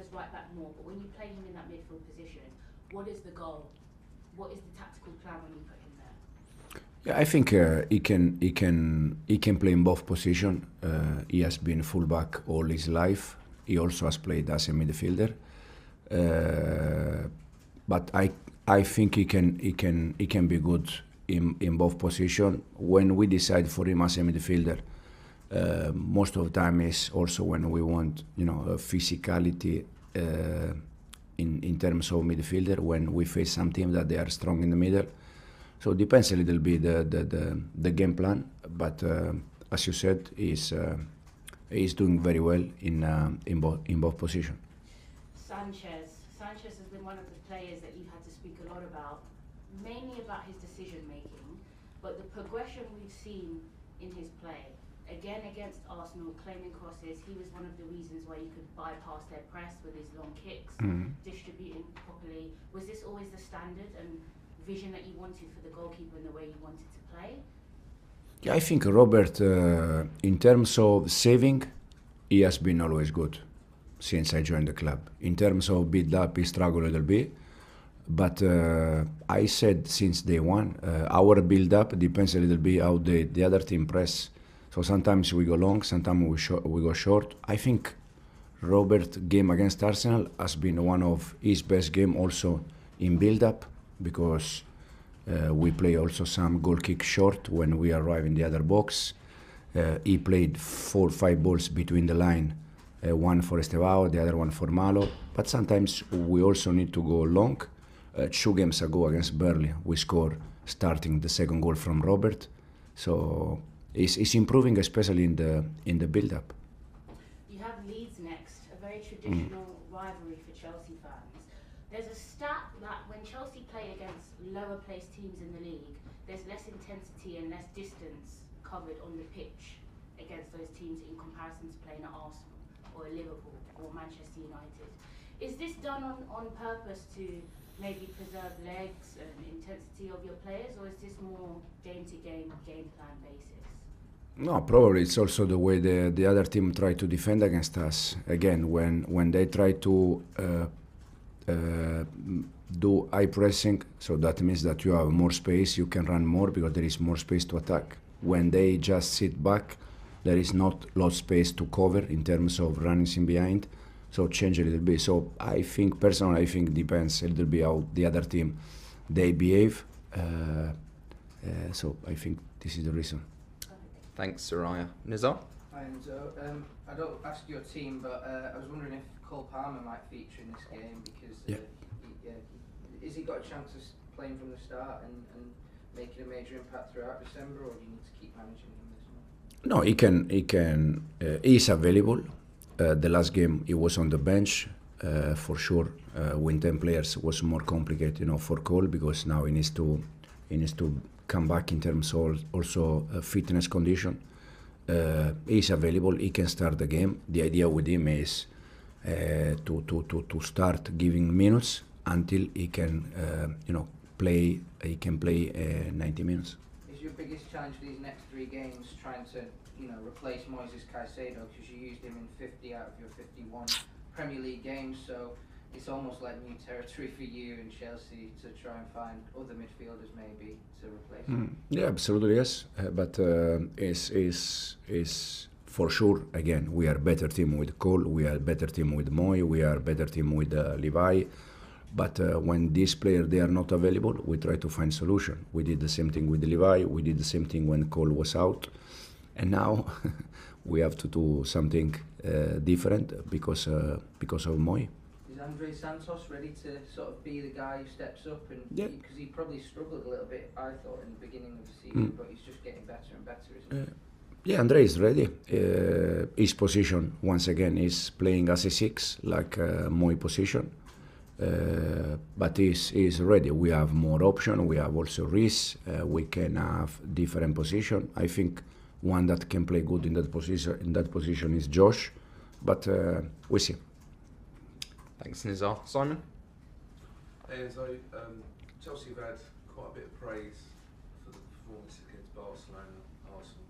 as right back more, but when you play him in that midfield position, what is the goal? What is the tactical plan when you put him there? Yeah, I think he can play in both positions. He has been fullback all his life. He also has played as a midfielder. But I think he can be good in both positions. When we decide for him as a midfielder, most of the time is also when we want physicality in terms of midfielder, when we face some team that they are strong in the middle. So it depends a little bit the game plan, but as you said, he's doing very well in both positions. Sanchez has been one of the players that you've had to speak a lot about, mainly about his decision making, but the progression we've seen in his play, again against Arsenal, claiming crosses, he was one of the reasons why you could bypass their press with his long kicks, distributing properly. Was this always the standard and vision that you wanted for the goalkeeper and the way you wanted to play? Yeah, I think Robert, in terms of saving, he has been always good since I joined the club. In terms of build-up, he struggled a little bit. But I said since day one, our build-up depends a little bit how the other team press. So sometimes we go long, sometimes we go short. I think Robert's game against Arsenal has been one of his best game also in build-up, because we play also some goal kick short when we arrive in the other box. He played 4 or 5 balls between the line, one for Estevao, the other one for Malo. But sometimes we also need to go long. 2 games ago against Burnley, we scored starting the second goal from Robert. So he's improving, especially in the build-up. You have Leeds next, a very traditional rivalry for Chelsea fans. There's a stat that when Chelsea play against lower placed teams in the league, there's less intensity and less distance covered on the pitch against those teams in comparison to playing at Arsenal or Liverpool or Manchester United. Is this done on purpose to maybe preserve legs and intensity of your players, or is this more game-to-game, game plan basis? No, probably it's also the way the other team try to defend against us. Again, when they try to do high pressing, so that means that you have more space, you can run more because there is more space to attack. When they just sit back, there is not a lot of space to cover in terms of running in behind. So change a little bit. So I think personally, depends a little bit how the other team they behave. So I think this is the reason. Thanks, Soraya. Nizar? Hi, Enzo. I don't ask your team, but I was wondering if Cole Palmer might feature in this game, because has he got a chance of playing from the start and making a major impact throughout December, or do you need to keep managing him this month? No, he can. He is available. The last game he was on the bench. For sure, with 10 players was more complicated, for Cole, because now he needs to come back in terms of also fitness condition. He's available. He can start the game. The idea with him is to start giving minutes until he can play. He can play 90 minutes. Is your biggest challenge for these next 3 games trying to replace Moises Caicedo, because you used him in 50 out of your 51 Premier League games, so it's almost like new territory for you and Chelsea to try and find other midfielders maybe to replace him? Yeah, absolutely, yes. But is for sure, again, we are a better team with Cole, we are a better team with Moy, we are a better team with Levi. But when these players, they are not available, we try to find solution. We did the same thing with Levi, we did the same thing when Cole was out. And now we have to do something different because of Moy. Is Andre Santos ready to sort of be the guy who steps up? And because he probably struggled a little bit, I thought, in the beginning of the season, but he's just getting better and better, isn't he? Yeah, Andre is ready. His position, once again, is playing as a 6, like Moy position. But he's ready. We have more option. We have also Reece. We can have different position. I think one that can play good in that position is Josh, but we see. Thanks, Nizar. Simon? Hey, so Chelsea have had quite a bit of praise for the performance against Barcelona and Arsenal.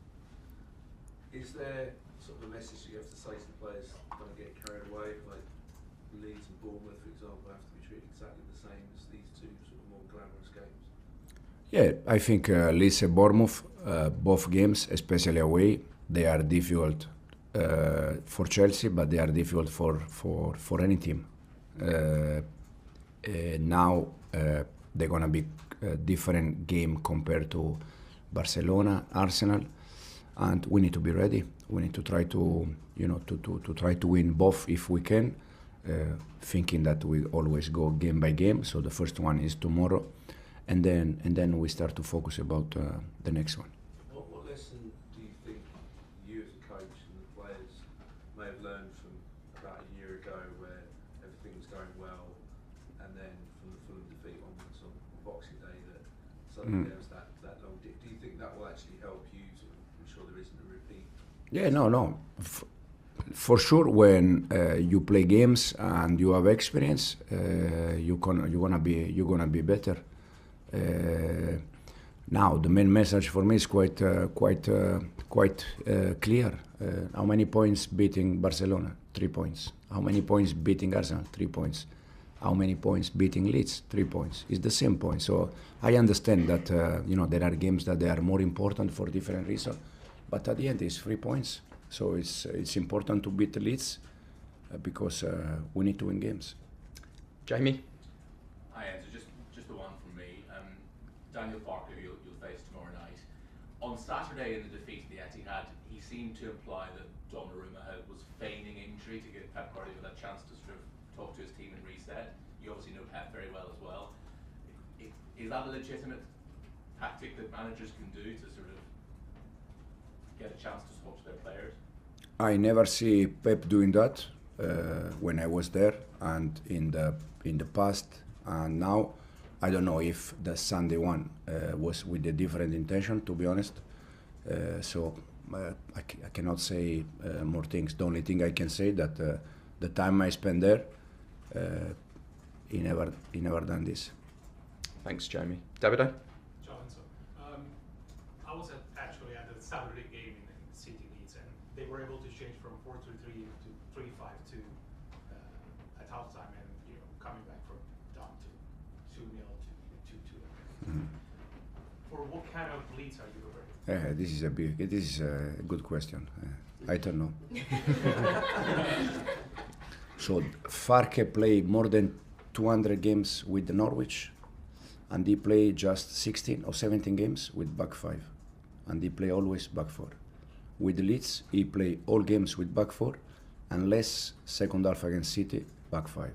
Is there sort of a message you have to say to the players don't get carried away, like Bournemouth, for example, have to be treated exactly the same as these two sort of more glamorous games? Yeah, I think Leeds and Bournemouth, both games, especially away, they are difficult for Chelsea, but they are difficult for any team. Now they're gonna be a different game compared to Barcelona, Arsenal, and we need to be ready. We need to try to, to try to win both if we can, thinking that we always go game by game. So the first one is tomorrow, and then we start to focus about the next one. What lesson do you think you as a coach and the players may have learned from about a year ago, where everything was going well, and then from the Fulham defeat onwards on Boxing Day, that suddenly there was that long dip? Do you think that will actually help you to ensure there isn't a repeat? Yeah, no. For sure, when you play games and you have experience, you're gonna be better. Now the main message for me is quite clear. How many points beating Barcelona? 3 points. How many points beating Arsenal? 3 points. How many points beating Leeds? 3 points. It's the same point. So I understand that there are games that they are more important for different reasons, but at the end it's 3 points. So it's important to beat Leeds because we need to win games. Jamie? Hi, Enzo. Just the one from me. Daniel Parker, you'll face tomorrow night. On Saturday in the defeat of the Etihad, he seemed to imply that Donnarumma was feigning injury to give Pep Guardiola a chance to sort of talk to his team and reset. You obviously know Pep very well as well. Is that a legitimate tactic that managers can do to sort of get a chance to talk to their players? I never see Pep doing that when I was there and in the past, and now I don't know if the Sunday one was with a different intention, to be honest. So I cannot say more things. The only thing I can say that the time I spent there, he never done this. Thanks, Jamie. Davido? Johnson. I was actually at the Saturday game in City Leeds, and they were able to change from 4-3-3 to 3-5-2 at halftime, and coming back from down to 2-0 to 2-2. For what kind of Leeds are you ready? This is a good question. I don't know. So Farke played more than 200 games with the Norwich, and he played just 16 or 17 games with back five, and he play always back four. With the Leeds, he play all games with back four, unless second half against City, back five.